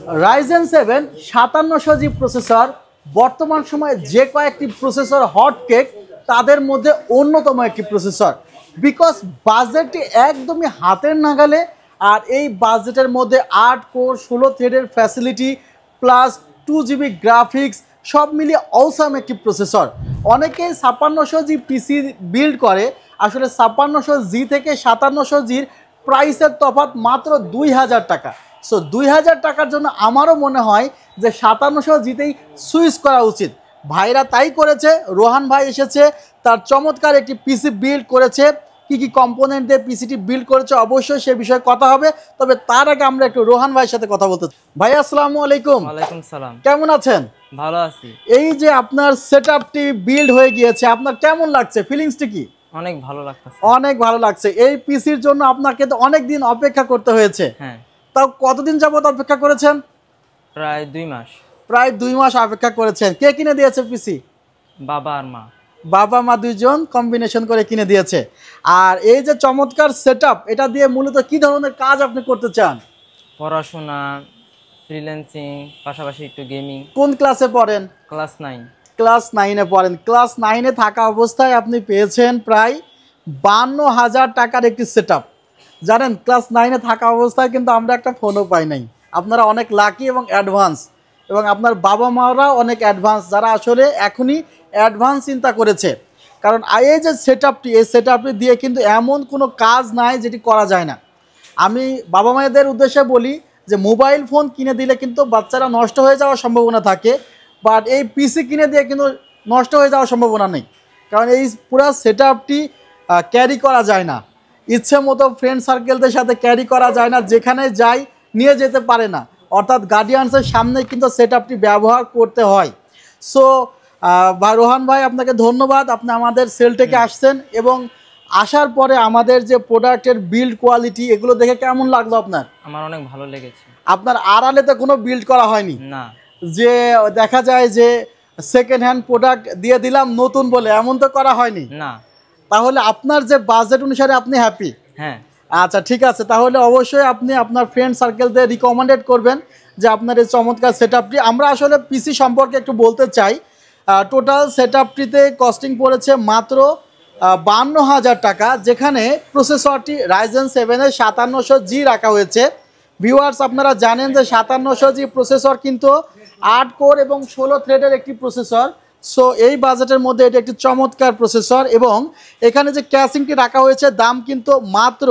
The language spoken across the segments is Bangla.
রাইজেন 7 5700G প্রসেসর বর্তমান সময়ে যে কয়েকটি প্রসেসর হট কেক তাদের মধ্যে অন্যতম একটি প্রসেসর, বিকজ বাজেটটি একদমই হাতের নাগালে। আর এই বাজেটের মধ্যে 8 কোর 16 থ্রেডের ফ্যাসিলিটি প্লাস 2GB গ্রাফিক্স সব মিলিয়ে অসাম একটি প্রসেসর। অনেকেই 5600G পিসি বিল্ড করে, আসলে 5600G থেকে 5700Gর প্রাইসের তফাৎ মাত্র 2000 টাকা। সো 2000 টাকার জন্য আমারও মনে হয় যে 5700Gতেই সুইচ করা উচিত। ভাইরা তাই করেছে। রোহান ভাই এসেছে, তার চমৎকার একটি পিসি বিল্ড করেছে। কি কি কম্পোনেন্ট দিয়ে পিসিটি বিল্ড করেছে অবশ্যই সে বিষয়ে কথা হবে, তবে তার আগে আমরা একটু রোহান ভাইয়ের সাথে কথা বলতে চাই। ভাই আসসালামু আলাইকুম। ওয়ালাইকুম সালাম। কেমন আছেন? ভালো আছি। এই যে আপনার সেটআপটি বিল্ড হয়ে গিয়েছে, আপনার কেমন লাগছে? ফিলিংসটি কি? অনেক ভালো লাগতেছে। অনেক ভালো লাগছে। এই পিসির জন্য আপনাকে তো অনেক দিন অপেক্ষা করতে হয়েছে। হ্যাঁ। তাও কতদিন যাবত অপেক্ষা করেছেন? প্রায় 2 মাস। প্রায় 2 মাস অপেক্ষা করেছেন। কে কিনে দিয়েছে পিসি? বাবা আর মা। বাবা মা দুইজন কম্বিনেশন করে কিনে দিয়েছে। আর এই যে চমৎকার সেটআপ, এটা দিয়ে মূলত কি ধরনের কাজ আপনি করতে চান? পড়াশোনা, ফ্রিল্যান্সিং, পাশাপাশি একটু গেমিং। কোন ক্লাসে পড়েন? ক্লাস 9। ক্লাস 9-এ পড়েন। ক্লাস 9-এ থাকা অবস্থায় আপনি পেয়েছেন প্রায় 52,000 টাকার একটি সেটআপ। জানেন, ক্লাস 9-এ থাকা অবস্থায় কিন্তু আমরা একটা ফোনও পাই নাই। আপনারা অনেক লাকি এবং অ্যাডভান্স, এবং আপনার বাবা মারাও অনেক অ্যাডভান্স, যারা আসলে এখনই অ্যাডভান্স চিন্তা করেছে। কারণ এই যে সেটআপটি, এই সেটআপটি দিয়ে কিন্তু এমন কোনো কাজ নাই যেটি করা যায় না। আমি বাবা মায়েদের উদ্দেশ্যে বলি যে মোবাইল ফোন কিনে দিলে কিন্তু বাচ্চারা নষ্ট হয়ে যাওয়ার সম্ভাবনা থাকে, বাট এই পিসি কিনে দিয়ে কিন্তু নষ্ট হয়ে যাওয়ার সম্ভাবনা নেই। কারণ এই পুরো সেটআপটি ক্যারি করা যায় না, ইচ্ছে মতো ফ্রেন্ড সার্কেলদের সাথে ক্যারি করা যায় না, যেখানে যাই নিয়ে যেতে পারে না, অর্থাৎ গার্ডিয়ানসের সামনে কিন্তু সেটআপটি ব্যবহার করতে হয়। সো রোহান ভাই, আপনাকে ধন্যবাদ, আপনি আমাদের সেল থেকে আসছেন এবং আসার পরে আমাদের যে প্রোডাক্টের বিল্ড কোয়ালিটি এগুলো দেখে কেমন লাগলো আপনার? আমার অনেক ভালো লেগেছে। আপনার আড়ালে তো কোনো বিল্ড করা হয়নি না, যে দেখা যায় যে সেকেন্ড হ্যান্ড প্রোডাক্ট দিয়ে দিলাম নতুন বলে, এমন তো করা হয়নি না। তাহলে আপনার যে বাজেট অনুসারে আপনি হ্যাপি? হ্যাঁ। আচ্ছা, ঠিক আছে, তাহলে অবশ্যই আপনি আপনার ফ্রেন্ড সার্কেলদের রিকমেন্ডেড করবেন যে আপনার এই চমৎকার সেটআপটি। আমরা আসলে পিসি সম্পর্কে একটু বলতে চাই। টোটাল সেটআপটিতে কস্টিং পড়েছে মাত্র 52,000 টাকা, যেখানে প্রসেসরটি রাইজেন 7-এর 5700G রাখা হয়েছে। ভিউয়ার্স, আপনারা জানেন যে 5700G প্রসেসর কিন্তু 8 কোর এবং 16 থ্রেডের একটি প্রসেসর। সো এই বাজেটের মধ্যে এটি একটি চমৎকার প্রসেসর, এবং এখানে যে ক্যাসিংটি রাখা হয়েছে দাম কিন্তু মাত্র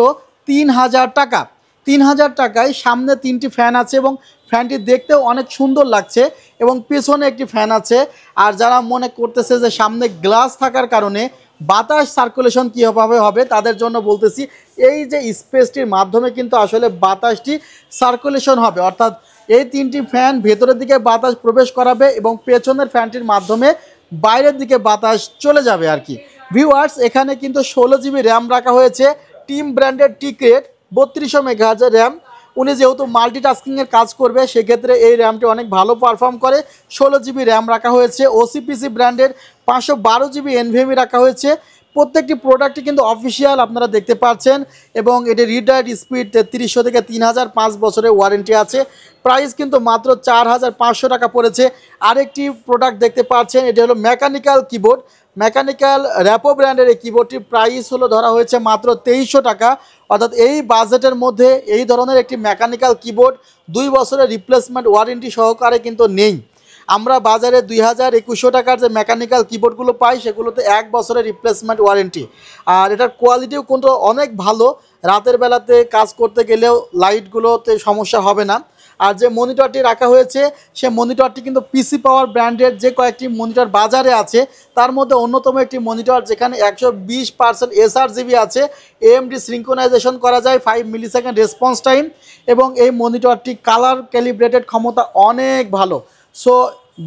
3,000 টাকা। 3,000 টাকায় সামনে 3টি ফ্যান আছে এবং ফ্যানটি দেখতেও অনেক সুন্দর লাগছে, এবং পেছনে একটি ফ্যান আছে। আর যারা মনে করতেছে যে সামনে গ্লাস থাকার কারণে বাতাস সার্কুলেশন কীভাবে হবে, তাদের জন্য বলতেছি এই যে স্পেসটির মাধ্যমে কিন্তু আসলে বাতাসটি সার্কুলেশন হবে, অর্থাৎ এই 3টি ফ্যান ভেতরের দিকে বাতাস প্রবেশ করাবে এবং পেছনের ফ্যানটির মাধ্যমে বাইরের দিকে বাতাস চলে যাবে আর কি। ভিউয়ার্স, এখানে কিন্তু 16GB র্যাম রাখা হয়েছে, টিম ব্র্যান্ডের টিকেট 3200 মেগাহার্জের র্যাম। উনি যেহেতু মাল্টিটাস্কিংয়ের কাজ করবে সেক্ষেত্রে এই র্যামটি অনেক ভালো পারফর্ম করে। 16GB র্যাম রাখা হয়েছে। ওসিপিসি ব্র্যান্ডের 512GB এনভিএমই রাখা হয়েছে। প্রত্যেকটি প্রোডাক্টই কিন্তু অফিসিয়াল, আপনারা দেখতে পাচ্ছেন, এবং এটি রিড রাইট স্পিড 3300 থেকে 3000, 5 বছরের ওয়ারেন্টি আছে। প্রাইস কিন্তু মাত্র 4500 টাকা পড়েছে। আরেকটি প্রোডাক্ট দেখতে পাচ্ছেন, এটি হলো মেকানিক্যাল কিবোর্ড। মেকানিক্যাল র্যাপো ব্র্যান্ডের এই কিবোর্ডটির প্রাইস হলো ধরা হয়েছে মাত্র 2300 টাকা। অর্থাৎ এই বাজেটের মধ্যে এই ধরনের একটি মেকানিক্যাল কিবোর্ড 2 বছরের রিপ্লেসমেন্ট ওয়ারেন্টি সহকারে কিন্তু নেই। আমরা বাজারে 2200 টাকার যে মেকানিক্যাল কিবোর্ডগুলো পাই সেগুলোতে 1 বছরের রিপ্লেসমেন্ট ওয়ারেন্টি। আর এটার কোয়ালিটিও কিন্তু অনেক ভালো, রাতের বেলাতে কাজ করতে গেলেও লাইটগুলোতে সমস্যা হবে না। আর যে মনিটরটি রাখা হয়েছে সে মনিটরটি কিন্তু পিসি পাওয়ার ব্র্যান্ডের যে কয়েকটি মনিটর বাজারে আছে তার মধ্যে অন্যতম একটি মনিটর, যেখানে 120% এসআরজিবি আছে, এএমডি সিঙ্ক্রোনাইজেশন করা যায়, 5 মিলিসেকেন্ড রেসপন্স টাইম, এবং এই মনিটরটি কালার ক্যালিব্রেটেড ক্ষমতা অনেক ভালো। সো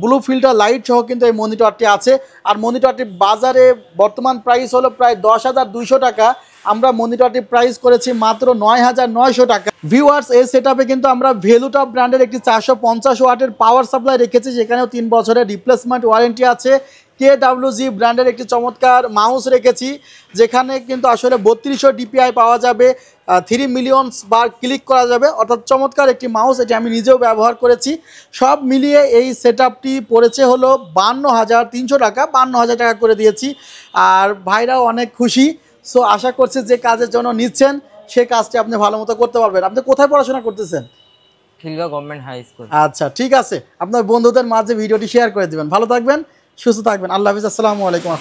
ব্লু ফিল্টার লাইট সহ কিন্তু এই মনিটরটি আছে। আর মনিটরটি বাজারে বর্তমান প্রাইস হলো প্রায় 10,200 টাকা। আমরা মনিটরটি প্রাইস করেছি মাত্র 9,900 টাকা। ভিউয়ার্স, এই সেটআপে কিন্তু আমরা ভ্যালুটপ ব্র্যান্ডের একটি 450 ওয়াটের পাওয়ার সাপ্লাই রেখেছি, যেখানেও 3 বছরের রিপ্লেসমেন্ট ওয়ারেন্টি আছে। KWG ব্র্যান্ডের একটি চমৎকার মাউস রেখেছি, যেখানে কিন্তু আসলে 3200 DPI পাওয়া যাবে, 3 মিলিয়ন বার ক্লিক করা যাবে, অর্থাৎ চমৎকার একটি মাউস। এটি আমি নিজেও ব্যবহার করেছি। সব মিলিয়ে এই সেটআপটি পড়েছে হলো 52,300 টাকা, 52,000 টাকা করে দিয়েছি। আর ভাইরাও অনেক খুশি। সো আশা করছি যে কাজের জন্য নিচ্ছেন সেই কাজটি আপনি ভালো মতো করতে পারবেন। আপনি কোথায় পড়াশোনা করতেছেন? Khilgaon government high school. আচ্ছা, ঠিক আছে, আপনার বন্ধুদের মাঝে ভিডিওটি শেয়ার করে দিবেন। ভালো থাকবেন, সুস্থ থাকবেন। আল্লাহ হাফিজ, আসসালামু আলাইকুম।